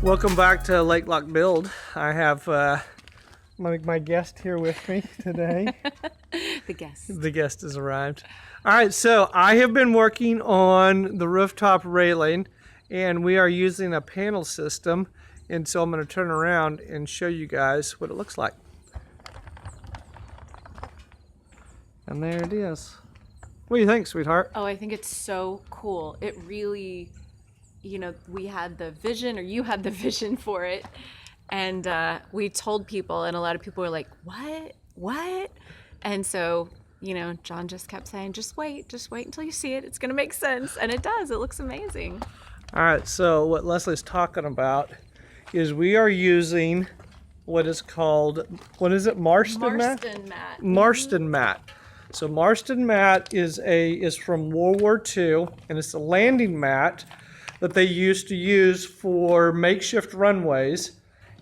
Welcome back to Lake Lock Build. I have my guest here with me today. The guest has arrived. All right, so I have been working on the rooftop railing, and we are using a panel system. And so I'm going to turn around and show you guys what it looks like. And there it is. What do you think, sweetheart? Oh, I think it's so cool. It really, we had the vision, or you had the vision for it. And we told people, and a lot of people were like, what? And so, John just kept saying, just wait until you see it. It's going to make sense. And it does. It looks amazing. All right, so what Leslie's talking about is we are using what is called, Marston Mat? Marston Mat. So Marston Mat is from World War II, and it's a landing mat that they used to use for makeshift runways.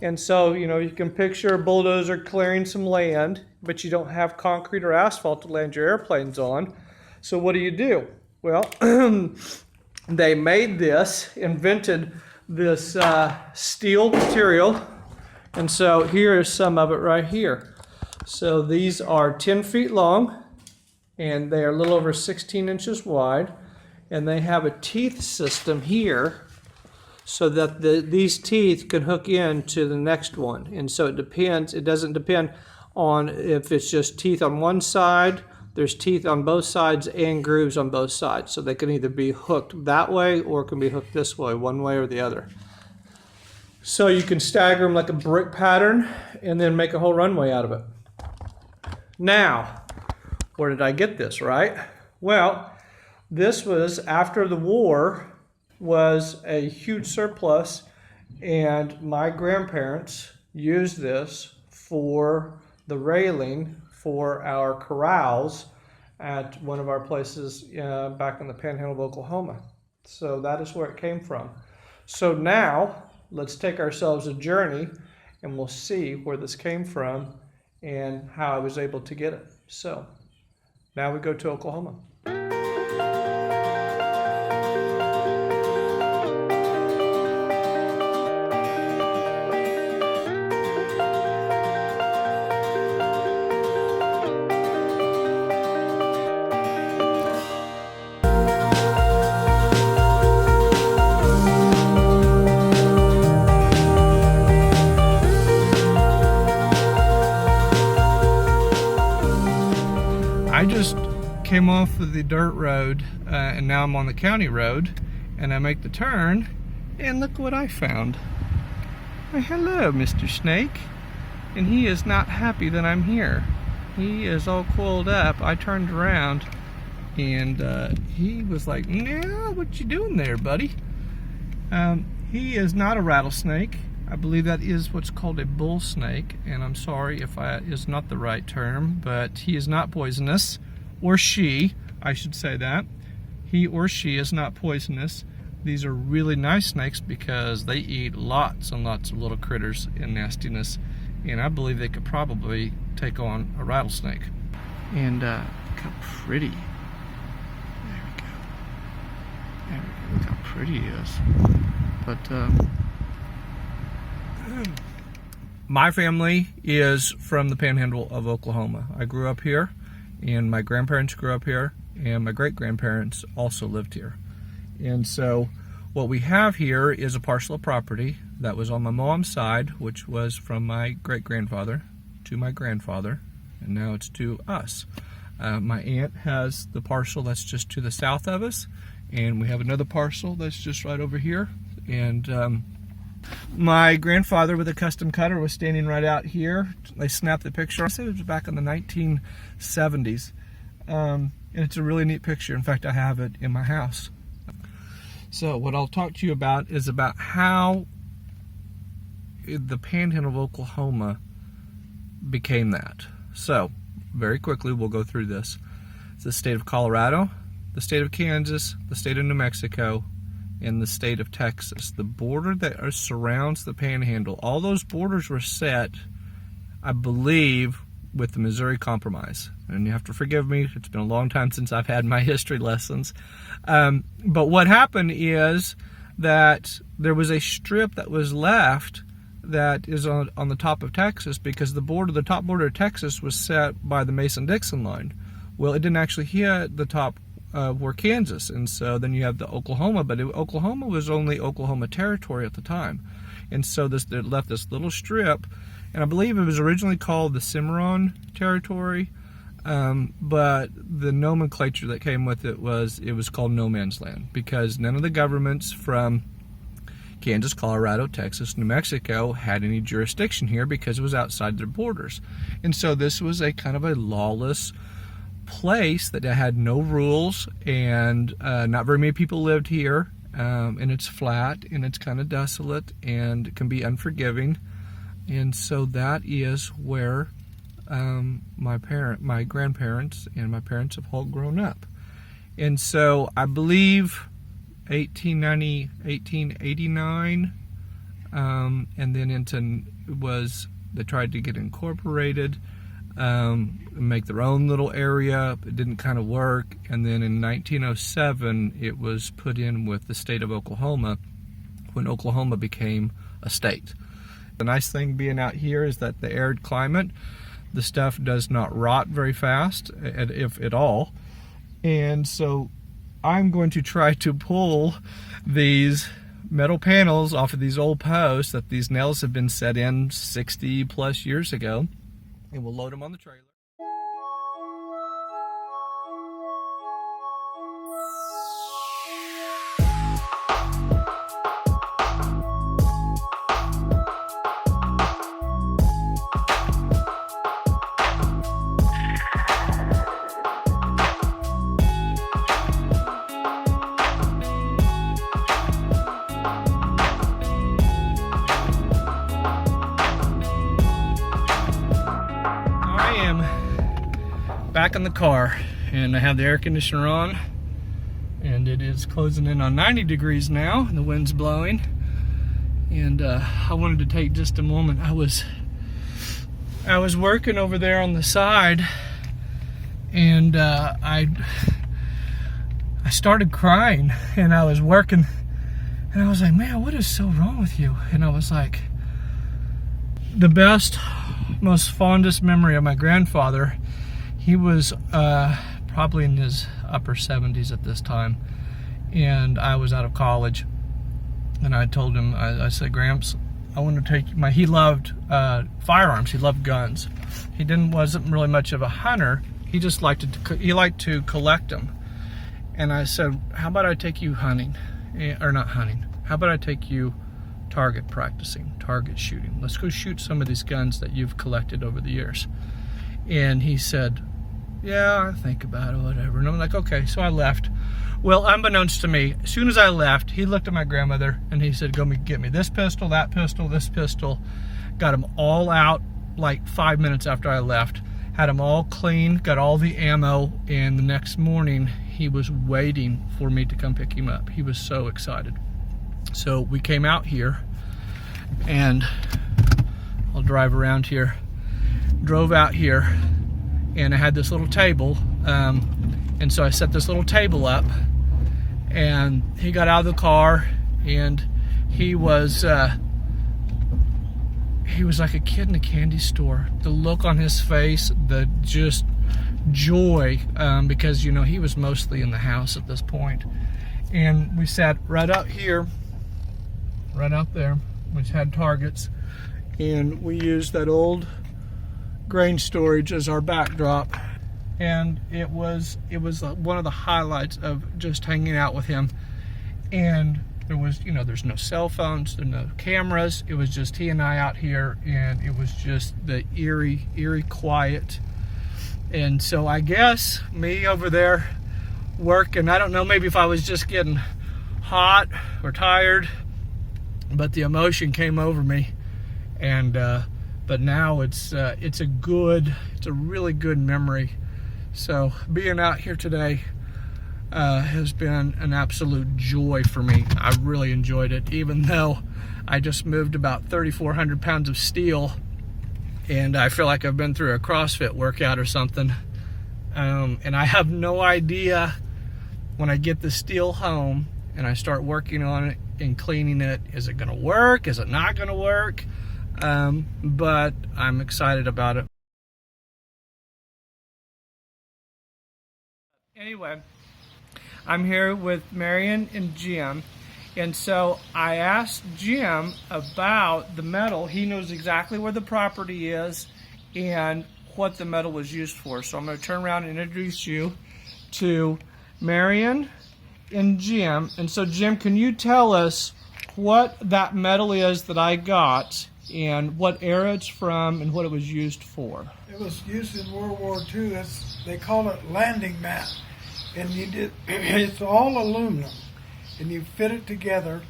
And so, you can picture a bulldozer clearing some land, but you don't have concrete or asphalt to land your airplanes on. So what do? Well, they invented this steel material. And so here is some of it right here. So these are 10 feet long, and they are a little over 16 inches wide. And they have a teeth system here so that these teeth can hook into the next one. And so it doesn't depend on if it's just teeth on one side. There's teeth on both sides and grooves on both sides. So they can either be hooked that way or can be hooked this way, one way or the other. So you can stagger them like a brick pattern and then make a whole runway out of it. Now, where did I get this, right? Well, this was after the war was a huge surplus, and my grandparents used this for the railing for our corrals at one of our places back in the Panhandle of Oklahoma. So that is where it came from. So now let's take ourselves a journey and we'll see where this came from and how I was able to get it. So now we go to Oklahoma. I just came off of the dirt road and now I'm on the county road, and I make the turn and look what I found. Why, hello, Mr. Snake. And he is not happy that I'm here. He is all coiled up. I turned around and he was like, "No, what you doing there, buddy?" He is not a rattlesnake. I believe that is what's called a bull snake, and I'm sorry if is not the right term, but he is not poisonous, or she, I should say that. He or she is not poisonous. These are really nice snakes because they eat lots and lots of little critters and nastiness, and I believe they could probably take on a rattlesnake. And look how pretty. There we go. Look how pretty he is. But my family is from the Panhandle of Oklahoma. I grew up here, and my grandparents grew up here, and my great-grandparents also lived here. And so what we have here is a parcel of property that was on my mom's side, which was from my great-grandfather to my grandfather, and now it's to us. My aunt has the parcel that's just to the south of us, and we have another parcel that's just right over here. And my grandfather with a custom cutter was standing right out here. They snapped the picture. I said it was back in the 1970s. And it's a really neat picture. In fact, I have it in my house. So what I'll talk to you about is about how the Panhandle of Oklahoma became that. So very quickly, we'll go through this. It's the state of Colorado, the state of Kansas, the state of New Mexico, in the state of Texas. The border that surrounds the Panhandle, all those borders were set, I believe, with the Missouri Compromise. And you have to forgive me, it's been a long time since I've had my history lessons. But what happened is that there was a strip that was left that is on the top of Texas, because the top border of Texas was set by the Mason-Dixon line. Well, it didn't actually hit the top where Kansas, and so then you have the Oklahoma, but Oklahoma was only Oklahoma territory at the time, and so it left this little strip, and I believe it was originally called the Cimarron territory, but the nomenclature that came with it was called no man's land, because none of the governments from Kansas, Colorado, Texas, New Mexico had any jurisdiction here because it was outside their borders, and so this was a kind of a lawless place that had no rules, and not very many people lived here, and it's flat and it's kind of desolate and it can be unforgiving, and so that is where my grandparents and my parents have all grown up. And so I believe 1889, and then they tried to get incorporated, make their own little area. It didn't kind of work, and then in 1907 it was put in with the state of Oklahoma when Oklahoma became a state. The nice thing being out here is that the arid climate, the stuff does not rot very fast, if at all, and so I'm going to try to pull these metal panels off of these old posts that these nails have been set in 60 plus years ago, and we'll load them on the trailer. Back in the car, and I have the air conditioner on, and it is closing in on 90 degrees now, and the wind's blowing, and I wanted to take just a moment. I was working over there on the side, and I started crying, and I was working, and I was like, man, what is so wrong with you? And I was like, the best, most fondest memory of my grandfather, he was probably in his upper 70s at this time, and I was out of college, and I told him, I said, Gramps, I want to take he loved firearms, he loved guns. He wasn't really much of a hunter, he just liked to collect them. And I said, how about I take you hunting, or not hunting, how about I take you target practicing, target shooting. Let's go shoot some of these guns that you've collected over the years. And he said, yeah, I think about it, whatever. And I'm like, okay, so I left. Well, unbeknownst to me, as soon as I left, he looked at my grandmother and he said, go get me this pistol, that pistol, this pistol. Got them all out like 5 minutes after I left. Had them all clean, got all the ammo, and the next morning he was waiting for me to come pick him up. He was so excited. So we came out here, and I'll drive around here. Drove out here, and I had this little table, and so I set this little table up, and he got out of the car, and he was like a kid in a candy store. The look on his face, the just joy, because you know he was mostly in the house at this point. And we sat right out here, right out there, which had targets, and we used that old grain storage as our backdrop, and it was one of the highlights of just hanging out with him. And there was, there's no cell phones, there's no cameras. It was just he and I out here, and it was just the eerie quiet. And so I guess me over there working, I don't know, maybe if I was just getting hot or tired, but the emotion came over me, and but now it's a really good memory. So being out here today has been an absolute joy for me. I really enjoyed it, even though I just moved about 3,400 pounds of steel, and I feel like I've been through a CrossFit workout or something. And I have no idea when I get the steel home and I start working on it in cleaning it. Is it gonna work? Is it not gonna work? But I'm excited about it. Anyway, I'm here with Marion and Jim, and so I asked Jim about the metal. He knows exactly where the property is and what the metal was used for. So I'm going to turn around and introduce you to Marion and Jim. And so Jim, can you tell us what that metal is that I got and what era it's from and what it was used for? It was used in World War II. They call it landing mat. And it's all aluminum. And you fit it together,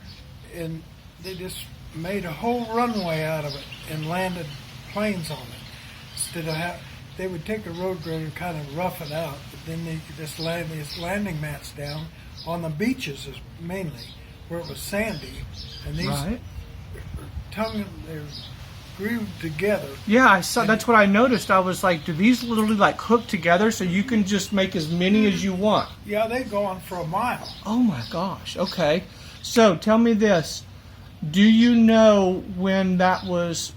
and they just made a whole runway out of it and landed planes on it. Instead of they would take a road grader and kind of rough it out, but then they could just land these landing mats down on the beaches, mainly where it was sandy, and these they're grooved together. Yeah, I saw. That's what I noticed. I was like, do these literally like hook together so you can just make as many as you want? Yeah, they go on for a mile. Oh my gosh. Okay, so tell me this: do you know when that was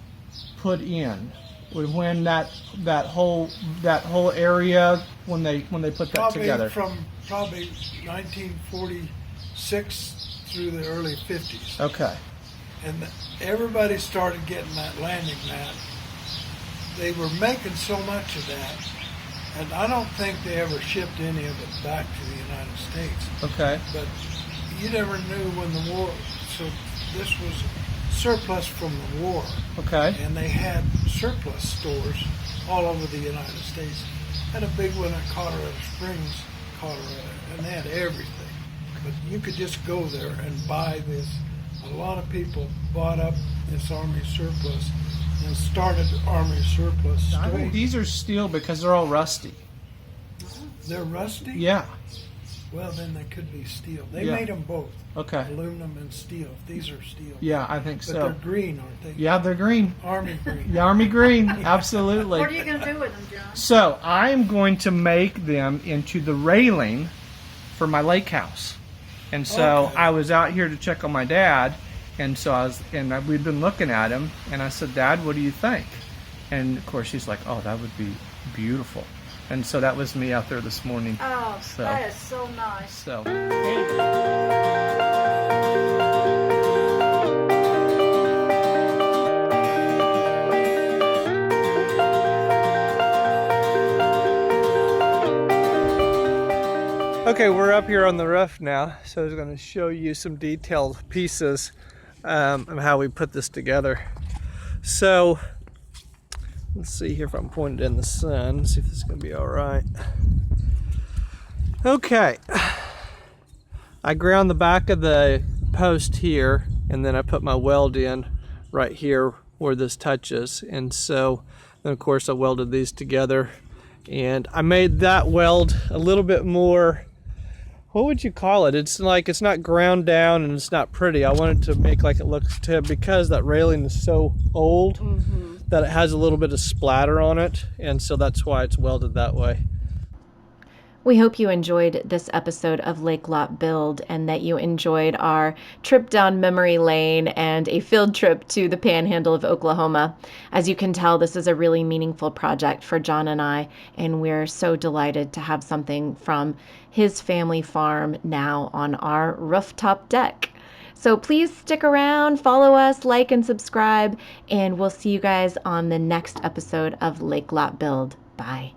put in? When that whole area when they put that together? From probably 1946 through the early 50s. Okay. And everybody started getting that landing mat. They were making so much of that, and I don't think they ever shipped any of it back to the United States. Okay. But you never knew when the war, so this was surplus from the war. Okay. And they had surplus stores all over the United States. Had a big one at Colorado Springs, Colorado, and they had everything. But you could just go there and buy this. A lot of people bought up this Army surplus and started Army surplus stores. These are steel because they're all rusty. They're rusty? Yeah. Well, then they could be steel. They made them both. Okay. Aluminum and steel. These are steel. Yeah, I think so. But they're green, aren't they? Yeah, they're green. Army green. The Army green, absolutely. What are you going to do with them, John? So I'm going to make them into the railing for my lake house. And so I was out here to check on my dad, and so we'd been looking at him, and I said, Dad, what do you think? And of course he's like, oh, that would be beautiful. And so that was me out there this morning. Oh, that is so nice. So. Okay, we're up here on the roof now, so I was going to show you some detailed pieces of how we put this together. So, let's see here if I'm pointed in the sun, see if this is going to be all right. Okay, I ground the back of the post here, and then I put my weld in right here where this touches. And so, then of course I welded these together, and I made that weld a little bit more, what would you call it? It's like, it's not ground down and it's not pretty. I wanted to make like it looks to, because that railing is so old that it has a little bit of splatter on it, and so that's why it's welded that way. We hope you enjoyed this episode of Lake Lot Build and that you enjoyed our trip down memory lane and a field trip to the Panhandle of Oklahoma. As you can tell, this is a really meaningful project for John and I, and we're so delighted to have something from his family farm now on our rooftop deck. So please stick around, follow us, like and subscribe, and we'll see you guys on the next episode of Lake Lot Build. Bye.